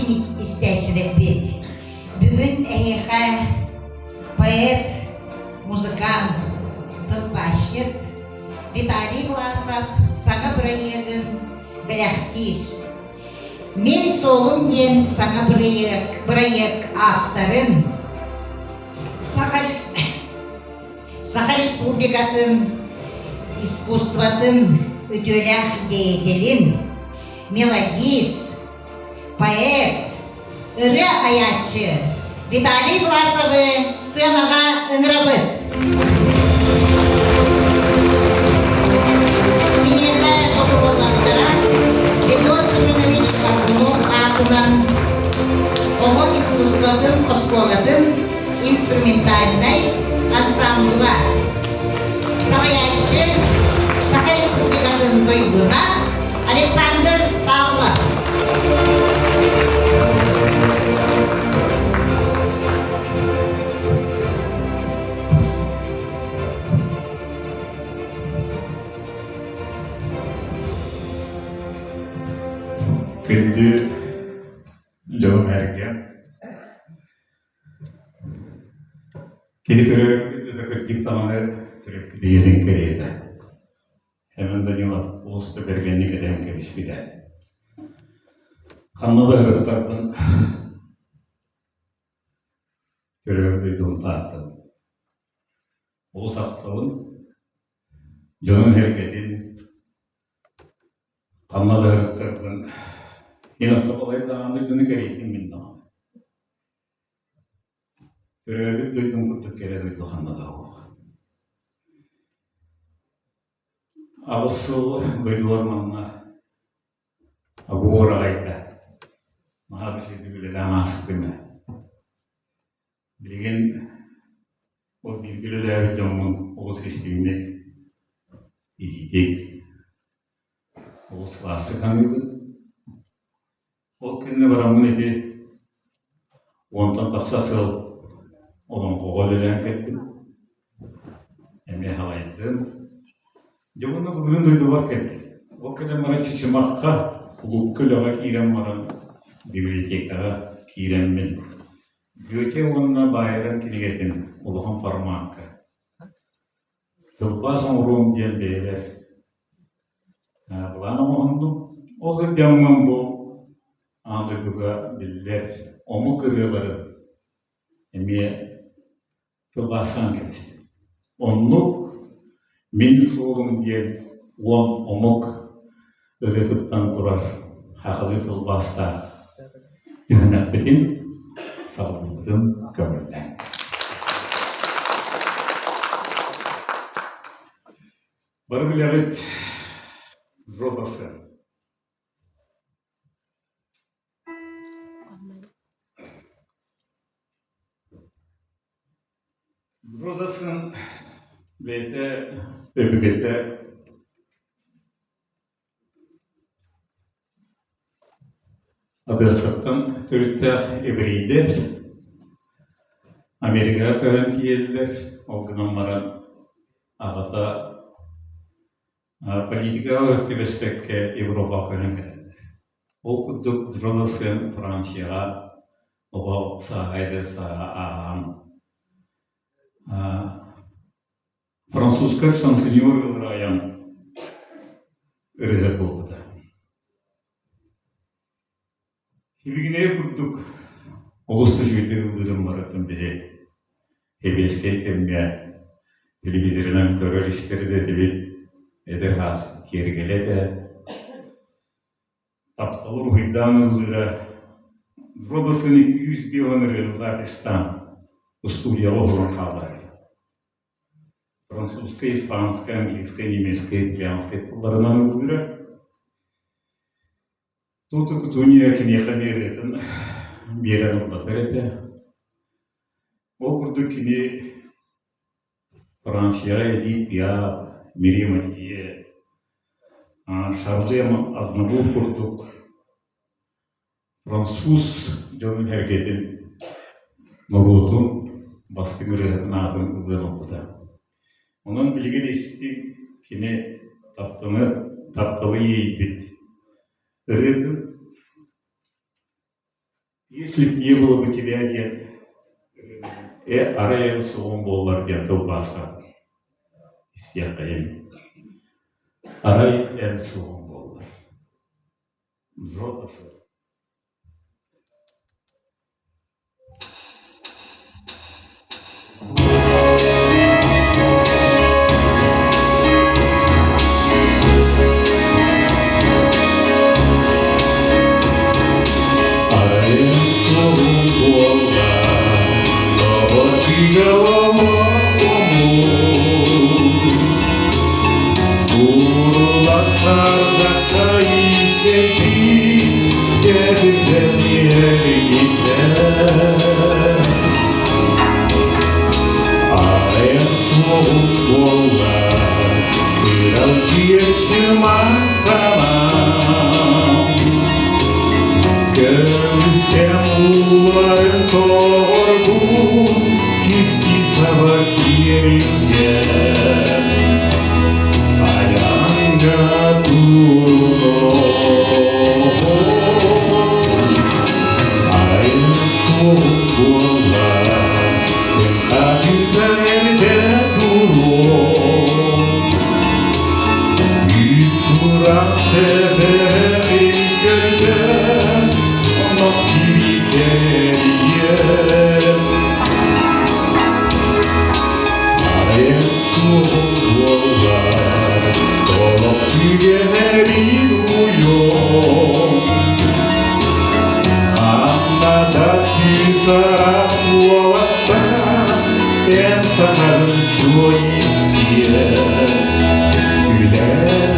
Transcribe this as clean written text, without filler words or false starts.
istəyicilik bit. Bugün eheqa poet, muzikant, tılbaşıt, Vitaliy Vlasov sana bırayığın bilektir. Men solum diyen sana bırayık avtarın Saha Respublikatın искусствотын ödülях деятелин, мелодист, поэт, ыры аятчы Виталий Власовы сценаға ыңырабыт. Минеха топулоландыра Федор Семенович Карпунов атынан оғы искусствотын осколатын инструментальный ансамбла Саятчы Saha Respublika'nın duyduğuna Alexander Pavlov. Gündü canım erken. Кейтері күндізі таманы түріп дейдің кереді. Hemen de yıla ulusta bergenlik eden kebispide. Kanlıda hırtıklardan türüp duyduğum tahtım. Ulus aktavın, canım hareketin, kanlıda hırtıklardan yine topalayıp günü kereydim minna. Türüp duydum kurduk kere duydu kanlıda o. Ağısıl duydular manna. Bu orayda. Maha bir şeydi bile damasık değil mi? Bilgin o bilgiler camın Oğuz isteğinde iyiydik. Oğuz vasık hanıydı. O günde varamın eti ondan taksasıl onun koğulelen kettim. Emre halaydım. Jauhnya kemudian dari luar kan, waktu itu mereka cimakah, bukul apa kirim orang di Belanda kirim men, jadi orang bayaran kini ketin, orang farmak, lepas orang dia bela, nah pelana mohon tu, orang jam mampu, anda juga bela, omuk kerja emi lepasan kerja, onu Min solum diye omuk öğretitten durar. Haklı tılbasta. Düğünet bitin, sağlıklıdım gömülden. Bir bilevet robası. Robasının Beyte öbürgete adresattan Türk'te evriydiler. Amerika'ya köhen diyediler. O günümlerin ağata politika ötübespekke Evropa köhen geldiler. O kudduk Drolasın Fransiya'ya o sahayda saha'an Fransızlar sansiyon olarak öğretir oldu. Hilgine kurduk. Uluslararası yıllarım var biri. Hebeske kemge televizyondan görür isteri de tabi eder has geri de taptalı ruhiddan üzere Rodos'un 200 kilometre Uzakistan Устулья olan kaldı. Французская, испанская, английская, немецкая, итальянская тылдарынан ылдыра. Тут күтүния кинеха беретін берен ылдатыр еті. Ол күрді кіне Франция, Эдит Пиаф, Мирьям Матье, Шарлем Азнавур күрдік. Француз жонын әркетін Нұрутын бастың ұрығытын атын ылдын олды. Onun bilgi listi kine taпталы ейбет. Ürütün Если бы не было бы тебя, араян соғым болар деді басқа. Сияқтайын. Араян соғым болар. Жотасы. Sanarım şu iskiye, güler